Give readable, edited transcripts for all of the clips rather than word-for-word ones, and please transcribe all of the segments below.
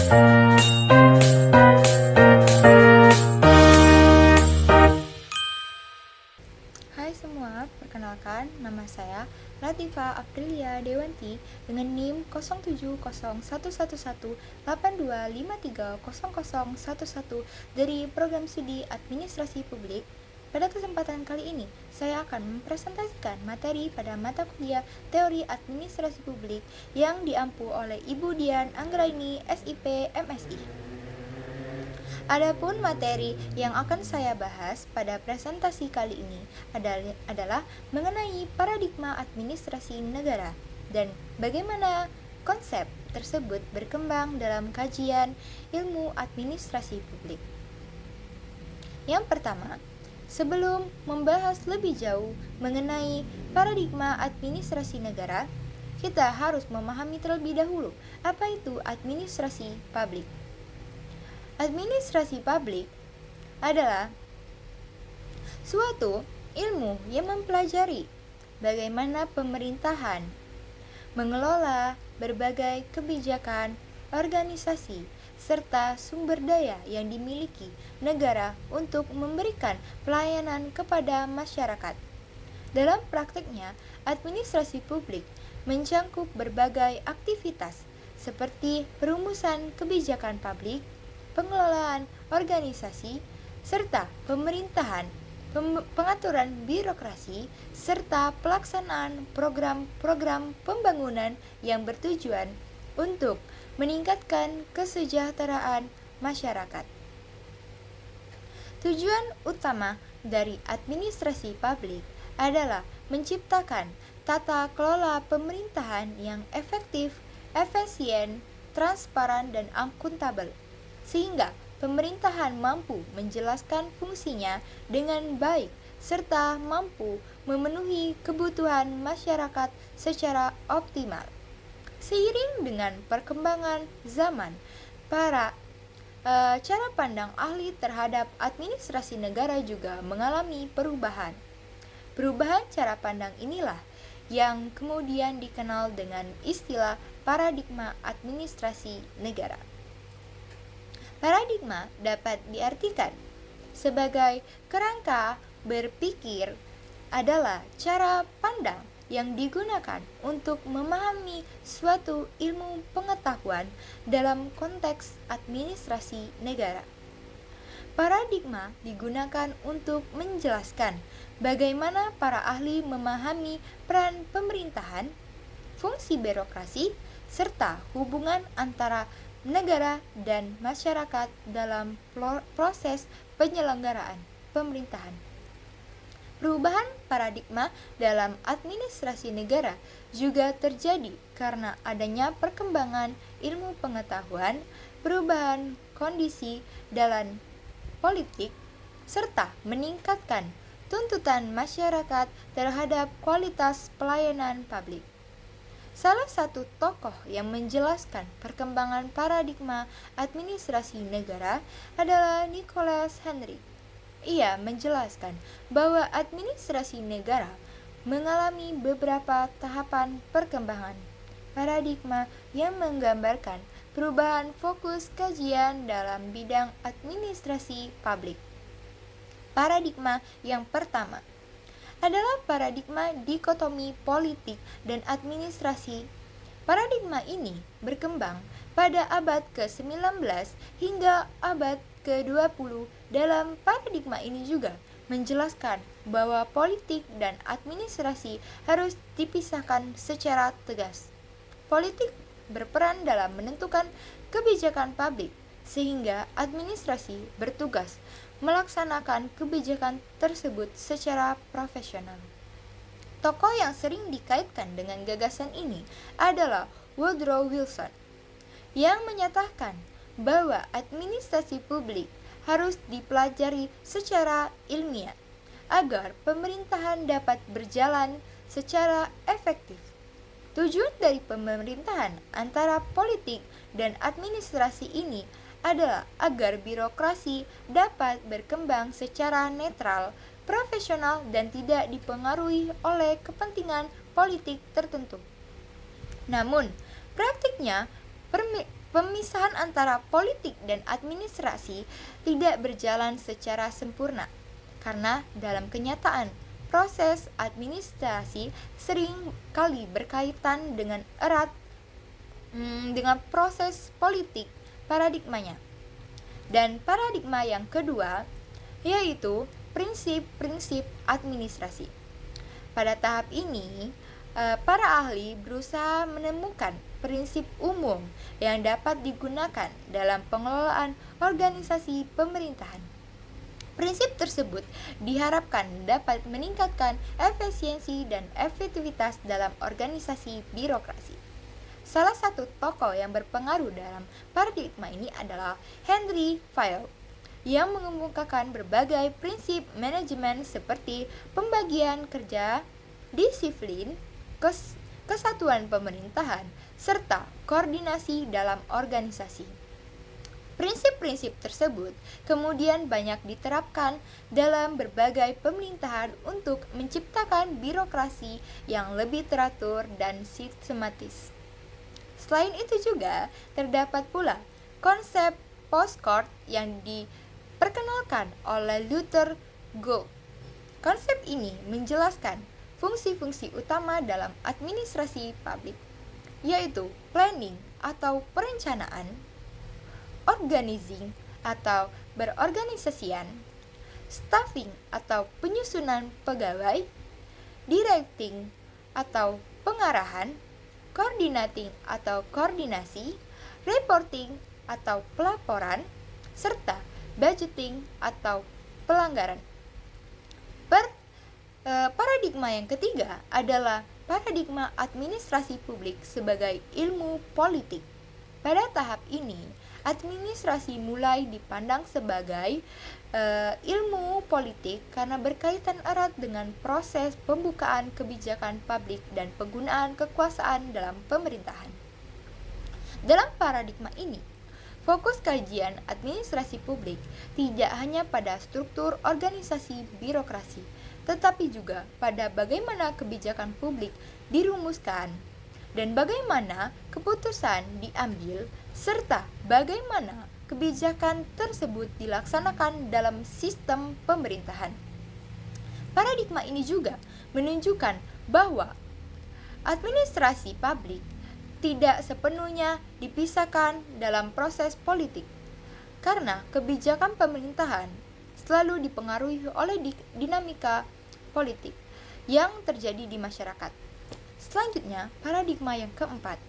Hai semua, perkenalkan nama saya Latifa Aprilia Dewanti dengan NIM 071182530011 dari Program Studi Administrasi Publik. Pada kesempatan kali ini, saya akan mempresentasikan materi pada mata kuliah Teori Administrasi Publik yang diampu oleh Ibu Dian Anggraini, SIP, MSI. Adapun materi yang akan saya bahas pada presentasi kali ini adalah mengenai paradigma administrasi negara dan bagaimana konsep tersebut berkembang dalam kajian ilmu administrasi publik. Yang pertama, sebelum membahas lebih jauh mengenai paradigma administrasi negara, kita harus memahami terlebih dahulu apa itu administrasi publik. Administrasi publik adalah suatu ilmu yang mempelajari bagaimana pemerintahan mengelola berbagai kebijakan, organisasi, serta sumber daya yang dimiliki negara untuk memberikan pelayanan kepada masyarakat. Dalam praktiknya, administrasi publik mencakup berbagai aktivitas seperti perumusan kebijakan publik, pengelolaan organisasi, serta pemerintahan, pengaturan birokrasi, serta pelaksanaan program-program pembangunan yang bertujuan untuk meningkatkan kesejahteraan masyarakat. Tujuan utama dari administrasi publik adalah menciptakan tata kelola pemerintahan yang efektif, efisien, transparan, dan akuntabel, sehingga pemerintahan mampu menjelaskan fungsinya dengan baik serta mampu memenuhi kebutuhan masyarakat secara optimal. Seiring dengan perkembangan zaman, cara pandang ahli terhadap administrasi negara juga mengalami perubahan. Perubahan cara pandang inilah yang kemudian dikenal dengan istilah paradigma administrasi negara. Paradigma dapat diartikan sebagai kerangka berpikir adalah cara pandang yang digunakan untuk memahami suatu ilmu pengetahuan dalam konteks administrasi negara. Paradigma digunakan untuk menjelaskan bagaimana para ahli memahami peran pemerintahan, fungsi birokrasi, serta hubungan antara negara dan masyarakat dalam proses penyelenggaraan pemerintahan. Perubahan paradigma dalam administrasi negara juga terjadi karena adanya perkembangan ilmu pengetahuan, perubahan kondisi dalam politik, serta meningkatkan tuntutan masyarakat terhadap kualitas pelayanan publik. Salah satu tokoh yang menjelaskan perkembangan paradigma administrasi negara adalah Nicholas Henry. Ia menjelaskan bahwa administrasi negara mengalami beberapa tahapan perkembangan paradigma yang menggambarkan perubahan fokus kajian dalam bidang administrasi publik. Paradigma yang pertama adalah paradigma dikotomi politik dan administrasi. Paradigma ini berkembang pada abad ke-19 hingga abad ke-20. Dalam paradigma ini juga menjelaskan bahwa politik dan administrasi harus dipisahkan secara tegas. Politik berperan dalam menentukan kebijakan publik, sehingga administrasi bertugas melaksanakan kebijakan tersebut secara profesional. Tokoh yang sering dikaitkan dengan gagasan ini adalah Woodrow Wilson, yang menyatakan bahwa administrasi publik harus dipelajari secara ilmiah agar pemerintahan dapat berjalan secara efektif. Tujuan dari pemerintahan antara politik dan administrasi ini adalah agar birokrasi dapat berkembang secara netral, profesional, dan tidak dipengaruhi oleh kepentingan politik tertentu. Namun, praktiknya pemisahan antara politik dan administrasi tidak berjalan secara sempurna, karena dalam kenyataan, proses administrasi sering kali berkaitan dengan erat dengan proses politik paradigmanya. Dan paradigma yang kedua yaitu prinsip-prinsip administrasi. Pada tahap ini, para ahli berusaha menemukan prinsip umum yang dapat digunakan dalam pengelolaan organisasi pemerintahan. Prinsip tersebut diharapkan dapat meningkatkan efisiensi dan efektivitas dalam organisasi birokrasi. Salah satu tokoh yang berpengaruh dalam paradigma ini adalah Henry Fayol, yang mengemukakan berbagai prinsip manajemen seperti pembagian kerja, disiplin, kesatuan pemerintahan, serta koordinasi dalam organisasi. Prinsip-prinsip tersebut kemudian banyak diterapkan dalam berbagai pemerintahan untuk menciptakan birokrasi yang lebih teratur dan sistematis. Selain itu juga terdapat pula konsep postcard yang diperkenalkan oleh Luther Gould. Konsep ini menjelaskan fungsi-fungsi utama dalam administrasi publik, yaitu planning atau perencanaan, organizing atau berorganisasian, staffing atau penyusunan pegawai, directing atau pengarahan, coordinating atau koordinasi, reporting atau pelaporan, serta budgeting atau pelanggaran. Paradigma yang ketiga adalah paradigma administrasi publik sebagai ilmu politik. Pada tahap ini, administrasi mulai dipandang sebagai ilmu politik karena berkaitan erat dengan proses pembukaan kebijakan publik dan penggunaan kekuasaan dalam pemerintahan. Dalam paradigma ini, fokus kajian administrasi publik tidak hanya pada struktur organisasi birokrasi, tetapi juga pada bagaimana kebijakan publik dirumuskan dan bagaimana keputusan diambil, serta bagaimana kebijakan tersebut dilaksanakan dalam sistem pemerintahan. Paradigma ini juga menunjukkan bahwa administrasi publik tidak sepenuhnya dipisahkan dalam proses politik, karena kebijakan pemerintahan selalu dipengaruhi oleh dinamika politik yang terjadi di masyarakat. Selanjutnya, paradigma yang keempat,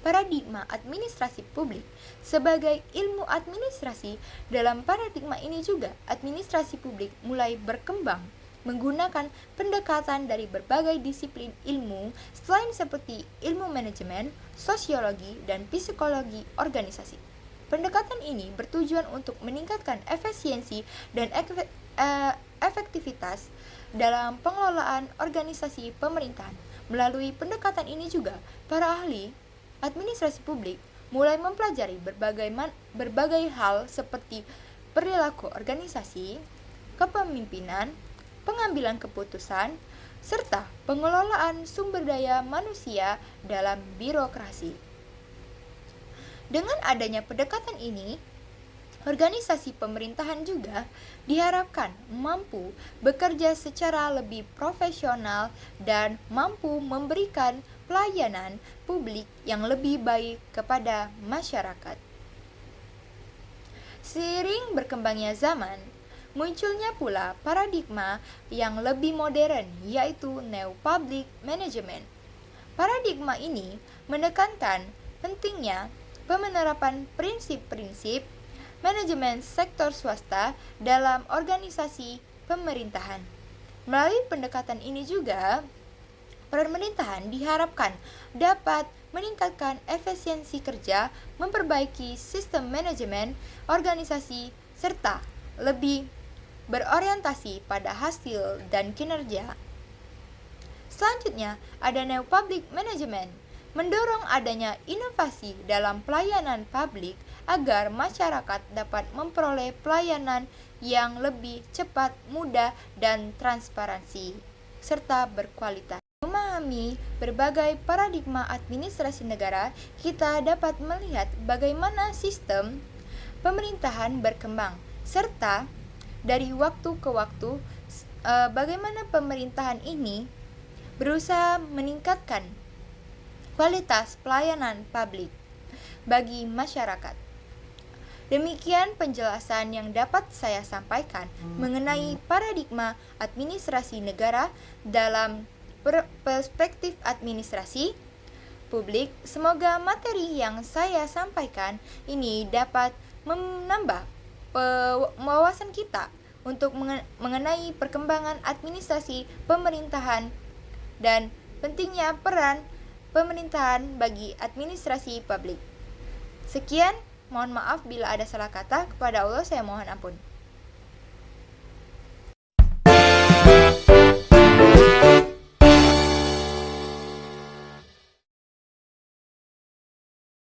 paradigma administrasi publik sebagai ilmu administrasi. Dalam paradigma ini juga administrasi publik mulai berkembang menggunakan pendekatan dari berbagai disiplin ilmu selain seperti ilmu manajemen, sosiologi, dan psikologi organisasi. Pendekatan ini bertujuan untuk meningkatkan efisiensi dan efektivitas dalam pengelolaan organisasi pemerintahan. Melalui pendekatan ini juga, para ahli administrasi publik mulai mempelajari berbagai hal seperti perilaku organisasi, kepemimpinan, pengambilan keputusan, serta pengelolaan sumber daya manusia dalam birokrasi. Dengan adanya pendekatan ini, organisasi pemerintahan juga diharapkan mampu bekerja secara lebih profesional dan mampu memberikan pelayanan publik yang lebih baik kepada masyarakat. Seiring berkembangnya zaman, munculnya pula paradigma yang lebih modern, yaitu New Public Management. Paradigma ini menekankan pentingnya penerapan prinsip-prinsip manajemen sektor swasta dalam organisasi pemerintahan. Melalui pendekatan ini juga, pemerintahan diharapkan dapat meningkatkan efisiensi kerja, memperbaiki sistem manajemen organisasi, serta lebih berorientasi pada hasil dan kinerja. Selanjutnya, ada New Public Management, mendorong adanya inovasi dalam pelayanan publik agar masyarakat dapat memperoleh pelayanan yang lebih cepat, mudah, dan transparansi, serta berkualitas. Memahami memahami berbagai paradigma administrasi negara, kita dapat melihat bagaimana sistem pemerintahan berkembang, serta dari waktu ke waktu bagaimana pemerintahan ini berusaha meningkatkan kualitas pelayanan publik bagi masyarakat. Demikian penjelasan yang dapat saya sampaikan mengenai paradigma administrasi negara dalam perspektif administrasi publik. Semoga materi yang saya sampaikan ini dapat menambah wawasan kita untuk mengenai perkembangan administrasi pemerintahan dan pentingnya peran pemerintahan bagi administrasi publik. Sekian, mohon maaf bila ada salah kata. Kepada Allah saya mohon ampun.